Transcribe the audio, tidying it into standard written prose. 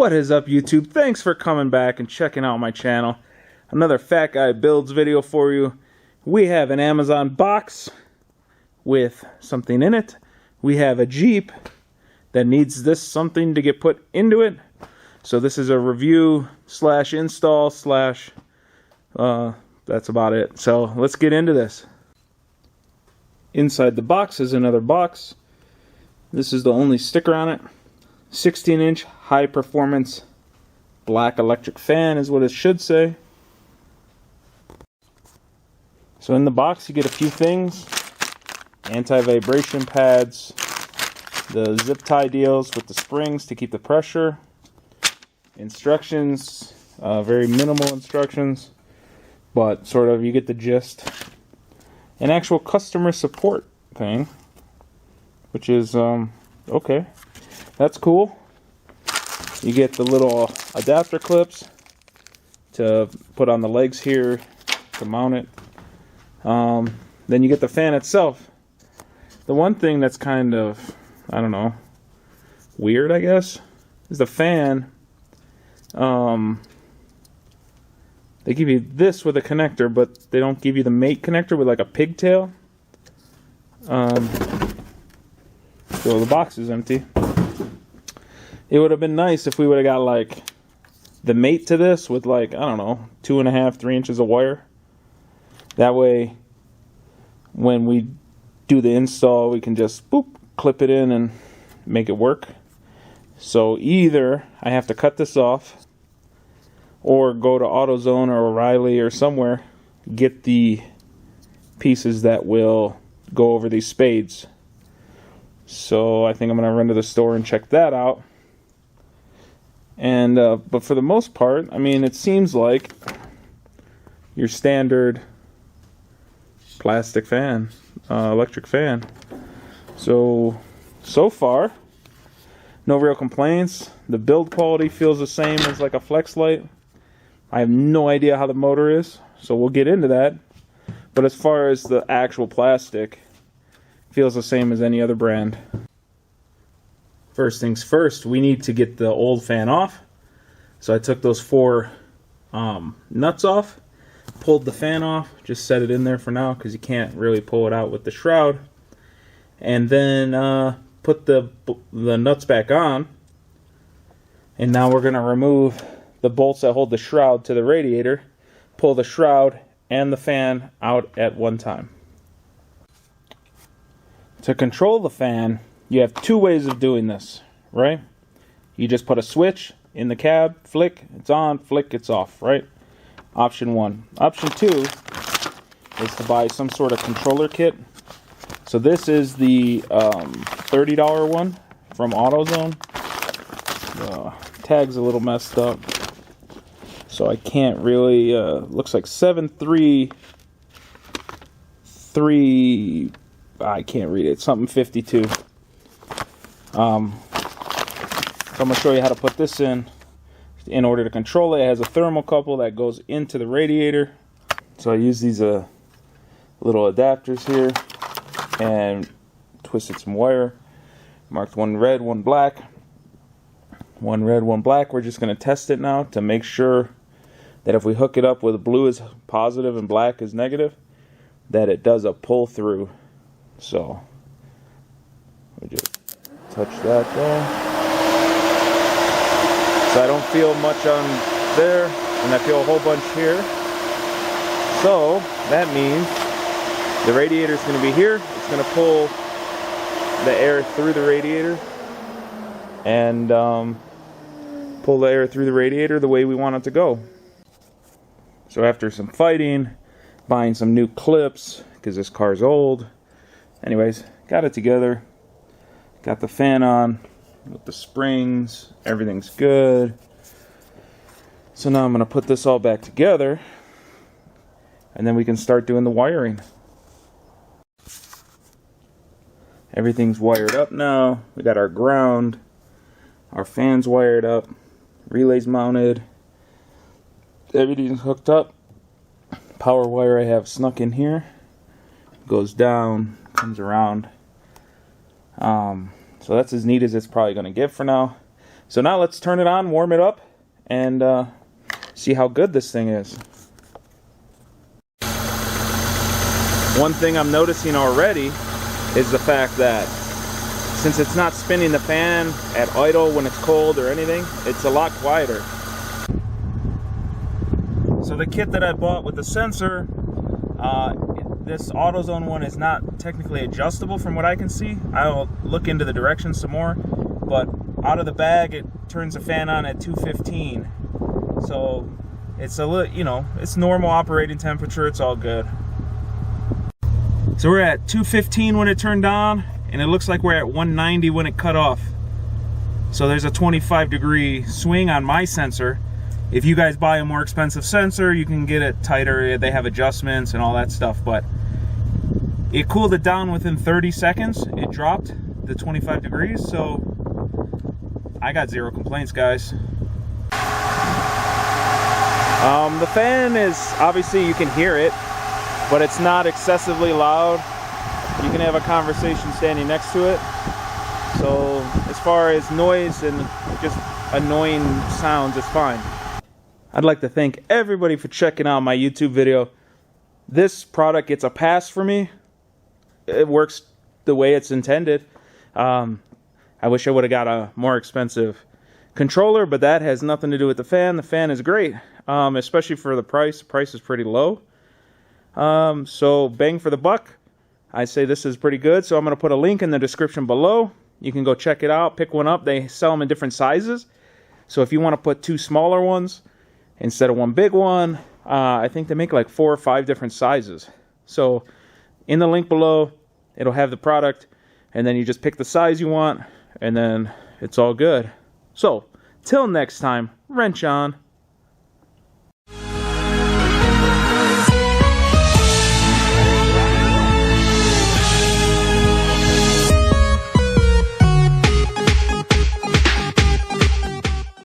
What is up, YouTube? Thanks for coming back and checking out my channel. Another Fat Guy Builds video for you. We have an Amazon box with something in it. We have a Jeep that needs this something to get put into it. So this is a review slash install slash that's about it. So let's get into this. Inside the box is another box. This is the only sticker on it. 16-inch high performance black electric fan is what it should say. So in the box you get a few things. Anti-vibration pads, the zip tie deals with the springs to keep the pressure, instructions, very minimal instructions, but sort of you get the gist. An actual customer support thing, which is okay. That's cool. You get the little adapter clips to put on the legs here to mount it. Then you get the fan itself. The one thing that's kind of, I don't know, weird, I guess, is the fan. They give you this with a connector, but they don't give you the mate connector with like a pigtail. So the box is empty. It would have been nice if we would have got like the mate to this with like, I don't know, 2.5, 3 inches of wire. That way, when we do the install, we can just boop, clip it in and make it work. So either I have to cut this off or go to AutoZone or O'Reilly or somewhere, get the pieces that will go over these spades. So I think I'm going to run to the store and check that out. And but for the most part, I mean, it seems like your standard plastic fan, electric fan. So far, no real complaints. The build quality feels the same as like a Flex Light. I have no idea how the motor is, so we'll get into that. But as far as the actual plastic, it feels the same as any other brand. First things first, we need to get the old fan off. So I took those 4 nuts off, pulled the fan off, just set it in there for now because you can't really pull it out with the shroud. And then put the nuts back on. And now we're going to remove the bolts that hold the shroud to the radiator, pull the shroud and the fan out at one time. To control the fan, you have 2 ways of doing this, right? You just put a switch in the cab, flick, it's on, flick, it's off, right? Option 1. Option 2 is to buy some sort of controller kit. So this is the $30 one from AutoZone. The tag's a little messed up, so I can't really, looks like 733, I can't read it, something 52. So I'm going to show you how to put this in order to control it. It has a thermocouple that goes into the radiator. So I use these little adapters here and twisted some wire. Marked one red, one black. One red, one black. We're just going to test it now to make sure that if we hook it up with blue is positive and black is negative, that it does a pull through. So we just touch that there. So I don't feel much on there, and I feel a whole bunch here. So that means the radiator is going to be here. It's going to pull the air through the radiator and pull the air through the radiator the way we want it to go. So after some fighting, buying some new clips because this car's old. Anyways, got it together. Got the fan on with the springs. Everything's good. So now I'm going to put this all back together and then we can start doing the wiring. Everything's wired up now. We got our ground. Our fan's wired up. Relays mounted. Everything's hooked up. Power wire I have snuck in here. Goes down, comes around. So that's as neat as it's probably going to get for now. So now let's turn it on, warm it up, and see how good this thing is. One thing I'm noticing already is the fact that since it's not spinning the fan at idle when it's cold or anything, it's a lot quieter. So the kit that I bought with the sensor, this AutoZone one is not technically adjustable from what I can see. I'll look into the directions some more, but out of the bag it turns the fan on at 215. So it's a little, you know, it's normal operating temperature, it's all good. So we're at 215 when it turned on, and it looks like we're at 190 when it cut off. So there's a 25-degree swing on my sensor. If you guys buy a more expensive sensor, you can get it tighter. They have adjustments and all that stuff, but it cooled it down within 30 seconds. It dropped the 25 degrees, so I got zero complaints, guys. The fan is, obviously you can hear it, but it's not excessively loud. You can have a conversation standing next to it. So as far as noise and just annoying sounds, it's fine. I'd like to thank everybody for checking out my YouTube video. This product gets a pass for me. It works the way it's intended. I wish I would have got a more expensive controller, but that has nothing to do with the fan. The fan is great, especially for the price. The price is pretty low. So bang for the buck. I say this is pretty good, so I'm going to put a link in the description below. You can go check it out, pick one up. They sell them in different sizes. So if you want to put 2 smaller ones instead of 1 big one, I think they make like 4 or 5 different sizes. So in the link below, it'll have the product, and then you just pick the size you want, and then it's all good. So till next time, wrench on.